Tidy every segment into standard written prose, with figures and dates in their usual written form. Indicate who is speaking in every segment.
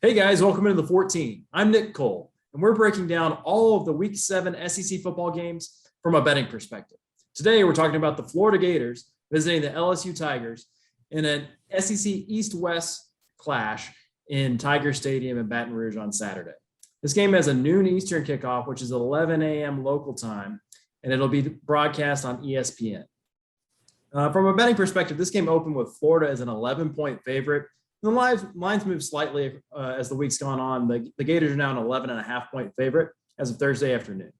Speaker 1: Hey guys, welcome into the 14. I'm Nick Cole, and we're breaking down all of the Week 7 SEC football games from a betting perspective. Today, we're talking about the Florida Gators visiting the LSU Tigers in an SEC East-West clash in Tiger Stadium in Baton Rouge on Saturday. This game has a noon Eastern kickoff, which is 11 a.m. local time, and it'll be broadcast on ESPN. From a betting perspective, this game opened with Florida as an 11-point favorite. The lines moved slightly as the week's gone on. The Gators are now an 11.5-point favorite as of Thursday afternoon.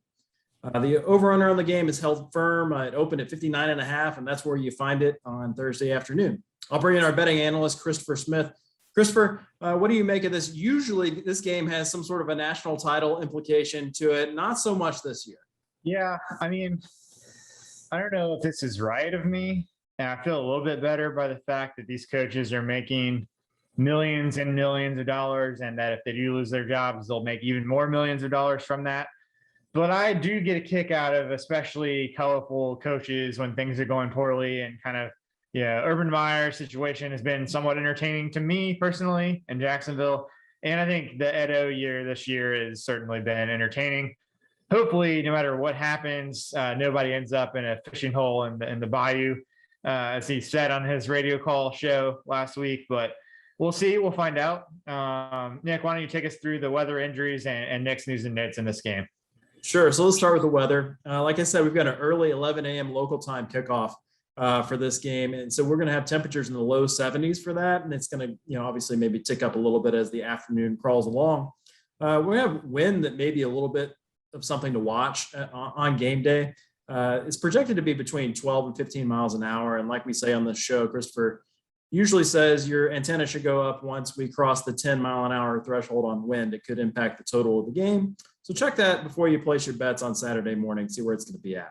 Speaker 1: The over-under on the game is held firm. It opened at 59.5, and that's where you find it on Thursday afternoon. I'll bring in our betting analyst, Christopher Smith. Christopher, what do you make of this? Usually this game has some sort of a national title implication to it. Not so much this year.
Speaker 2: Yeah, I mean, I don't know if this is right of me. And I feel a little bit better by the fact that these coaches are making millions and millions of dollars, and that if they do lose their jobs, they'll make even more millions of dollars from that. But I do get a kick out of especially colorful coaches when things are going poorly, and kind of, Urban Meyer's situation has been somewhat entertaining to me personally in Jacksonville. And I think the Edo year this year has certainly been entertaining. Hopefully, no matter what happens, nobody ends up in a fishing hole in the bayou, as he said on his radio call show last week. But we'll see. We'll find out. Nick, why don't you take us through the weather, injuries, and Nick's news and notes in this game?
Speaker 1: Sure. So let's start with the weather. Like I said, we've got an early 11 a.m. local time kickoff for this game. And so we're going to have temperatures in the low 70s for that. And it's going to, obviously maybe tick up a little bit as the afternoon crawls along. We have wind that may be a little bit of something to watch on game day. It's projected to be between 12 and 15 miles an hour. And like we say on this show, Christopher usually says your antenna should go up once we cross the 10 mile an hour threshold on wind. It could impact the total of the game. So check that before you place your bets on Saturday morning, see where it's going to be at.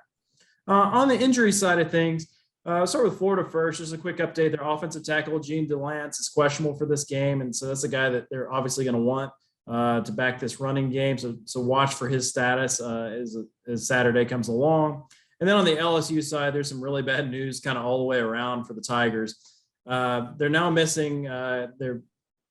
Speaker 1: On the injury side of things, I'll start with Florida first. Just a quick update. Their offensive tackle, Gene DeLance, is questionable for this game. And so that's a guy that they're obviously going to want to back this running game. So watch for his status as Saturday comes along. And then on the LSU side, there's some really bad news kind of all the way around for the Tigers. They're now missing their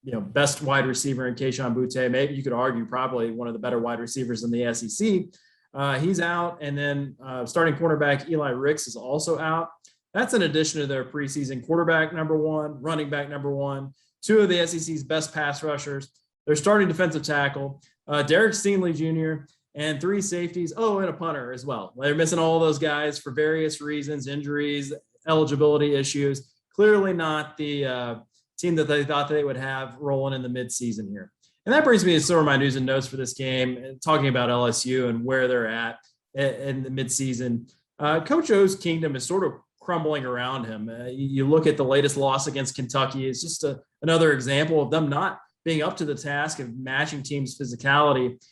Speaker 1: best wide receiver in Kayshon Boutte. Maybe you could argue probably one of the better wide receivers in the SEC. He's out. And then starting quarterback Eli Ricks is also out. That's in addition to their preseason quarterback number one, running back number one, two of the SEC's best pass rushers, their starting defensive tackle, Derek Stingley Jr., and three safeties. Oh, and a punter as well. They're missing all those guys for various reasons, injuries, eligibility issues. Clearly not the team that they thought they would have rolling in the midseason here. And that brings me to some of my news and notes for this game, talking about LSU and where they're at in the midseason. Coach O's kingdom is sort of crumbling around him. You look at the latest loss against Kentucky. It's just another example of them not being up to the task of matching teams' physicality.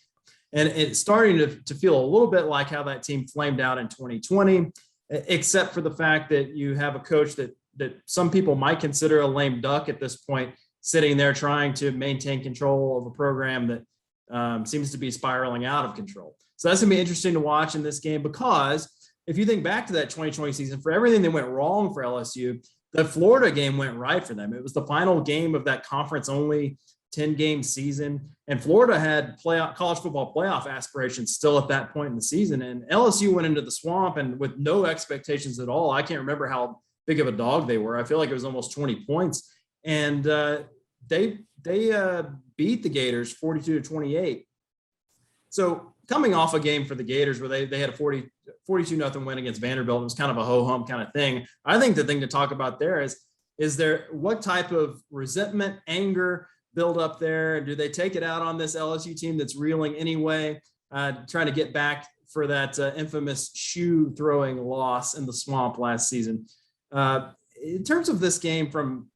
Speaker 1: And it's starting to feel a little bit like how that team flamed out in 2020, except for the fact that you have a coach that some people might consider a lame duck at this point, sitting there trying to maintain control of a program that seems to be spiraling out of control. So that's going to be interesting to watch in this game, because if you think back to that 2020 season, for everything that went wrong for LSU, the Florida game went right for them. It was the final game of that conference-only 10-game season, and Florida had college football playoff aspirations still at that point in the season, and LSU went into the swamp and with no expectations at all. I can't remember how big of a dog they were. I feel like it was almost 20 points, and they beat the Gators 42-28. So coming off a game for the Gators where they had a 42-0 win against Vanderbilt, it was kind of a ho-hum kind of thing. I think the thing to talk about there is there what type of resentment, anger build up there? Do they take it out on this LSU team that's reeling anyway, trying to get back for that infamous shoe throwing loss in the swamp last season? In terms of this game from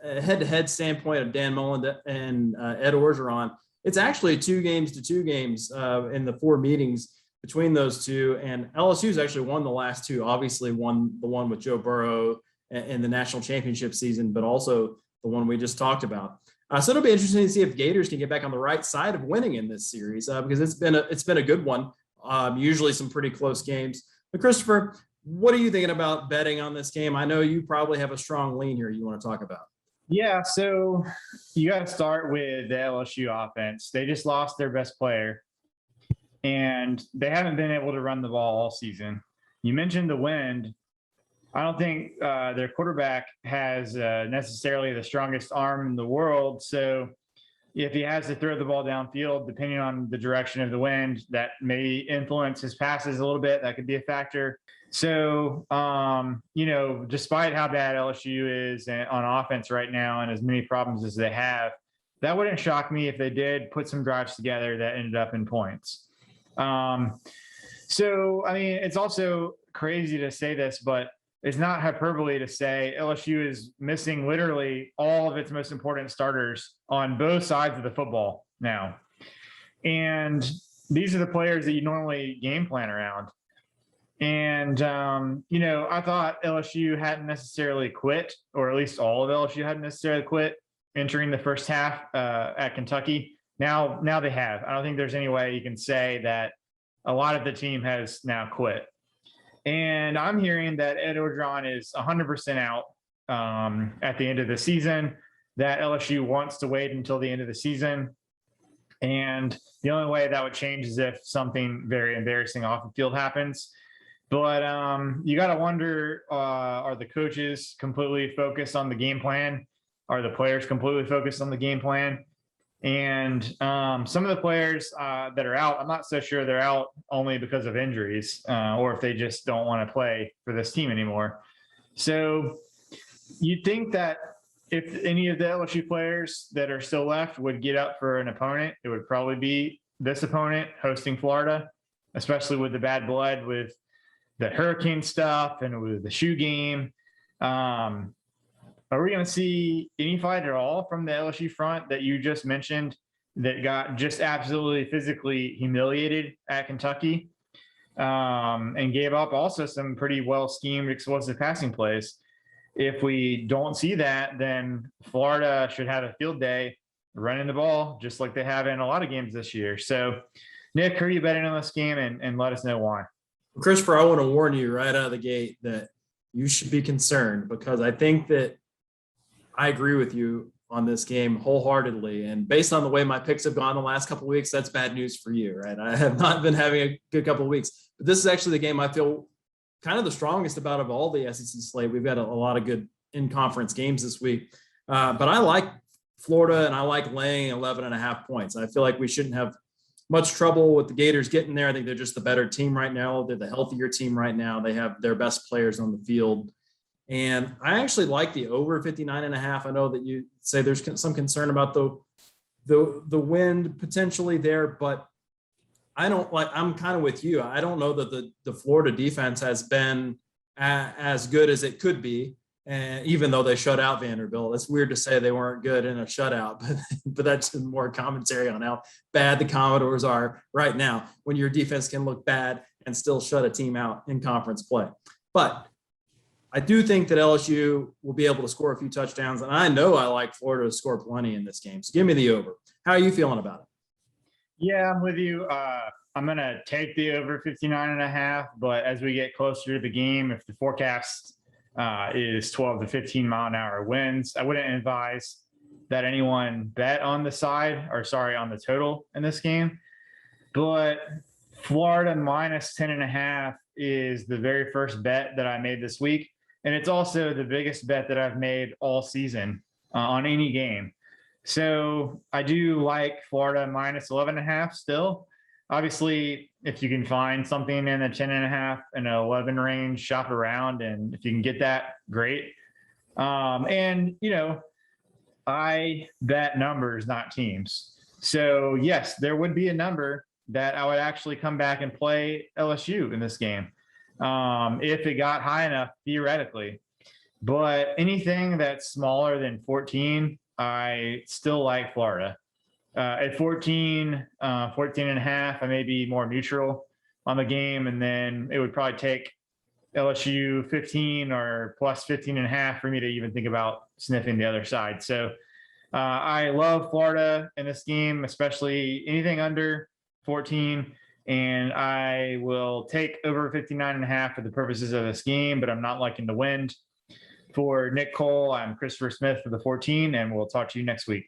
Speaker 1: a head-to-head standpoint of Dan Mullen and Ed Orgeron, it's actually 2 games to 2 games in the 4 meetings between those two. And LSU's actually won the last 2, obviously won the one with Joe Burrow in the national championship season, but also the one we just talked about. So it'll be interesting to see if Gators can get back on the right side of winning in this series, because it's been a good one. Usually some pretty close games. But Christopher, what are you thinking about betting on this game? I know you probably have a strong lean here you want to talk about.
Speaker 2: Yeah, so, You got to start with the LSU offense. They just lost their best player, and they haven't been able to run the ball all season. You mentioned the wind. I don't think their quarterback has necessarily the strongest arm in the world. So if he has to throw the ball downfield, depending on the direction of the wind, that may influence his passes a little bit. That could be a factor. So, despite how bad LSU is on offense right now and as many problems as they have, that wouldn't shock me if they did put some drives together that ended up in points. It's also crazy to say this, but it's not hyperbole to say LSU is missing literally all of its most important starters on both sides of the football now. And these are the players that you normally game plan around. And, I thought LSU hadn't necessarily quit, or at least all of LSU hadn't necessarily quit entering the first half at Kentucky. Now they have. I don't think there's any way you can say that a lot of the team has now quit. And I'm hearing that Ed Orgeron is 100% out at the end of the season, that LSU wants to wait until the end of the season. And the only way that would change is if something very embarrassing off the field happens. But you got to wonder, are the coaches completely focused on the game plan? Are the players completely focused on the game plan? And some of the players that are out, I'm not so sure they're out only because of injuries or if they just don't want to play for this team anymore. So you'd think that if any of the LSU players that are still left would get up for an opponent, it would probably be this opponent hosting Florida, especially with the bad blood with the hurricane stuff and with the shoe game. Are we going to see any fight at all from the LSU front that you just mentioned that got just absolutely physically humiliated at Kentucky and gave up also some pretty well-schemed explosive passing plays? If we don't see that, then Florida should have a field day running the ball just like they have in a lot of games this year. So, Nick, who are you betting on this game and let us know why?
Speaker 1: Christopher, I want to warn you right out of the gate that you should be concerned, because I think that I agree with you on this game wholeheartedly. And based on the way my picks have gone the last couple of weeks, that's bad news for you, right? I have not been having a good couple of weeks, but this is actually the game I feel kind of the strongest about of all the SEC slate. We've got a lot of good in-conference games this week, but I like Florida and I like laying 11.5 points. I feel like we shouldn't have much trouble with the Gators getting there. I think they're just the better team right now. They're the healthier team right now. They have their best players on the field. And I actually like the over 59.5. I know that you say there's some concern about the wind potentially there, but I'm kind of with you. I don't know that the Florida defense has been as good as it could be. And even though they shut out Vanderbilt, it's weird to say they weren't good in a shutout, but that's more commentary on how bad the Commodores are right now when your defense can look bad and still shut a team out in conference play. But I do think that LSU will be able to score a few touchdowns, and I know I like Florida to score plenty in this game. So give me the over. How are you feeling about it?
Speaker 2: Yeah, I'm with you. I'm going to take the over 59.5, but as we get closer to the game, if the forecast is 12 to 15 mile an hour winds, I wouldn't advise that anyone bet on the on the total in this game. But Florida minus 10.5 is the very first bet that I made this week. And it's also the biggest bet that I've made all season on any game. So I do like Florida minus 11.5 still. Obviously, if you can find something in the 10.5 and 11 range, shop around. And if you can get that, great. I bet numbers, not teams. So yes, there would be a number that I would actually come back and play LSU in this game if it got high enough, theoretically. But anything that's smaller than 14, I still like Florida. At 14, 14.5, I may be more neutral on the game. And then it would probably take LSU 15 or plus 15.5 for me to even think about sniffing the other side. So I love Florida in this game, especially anything under 14. And I will take over 59.5 for the purposes of this game, but I'm not liking the wind. For Nick Cole, I'm Christopher Smith for the 14, and we'll talk to you next week.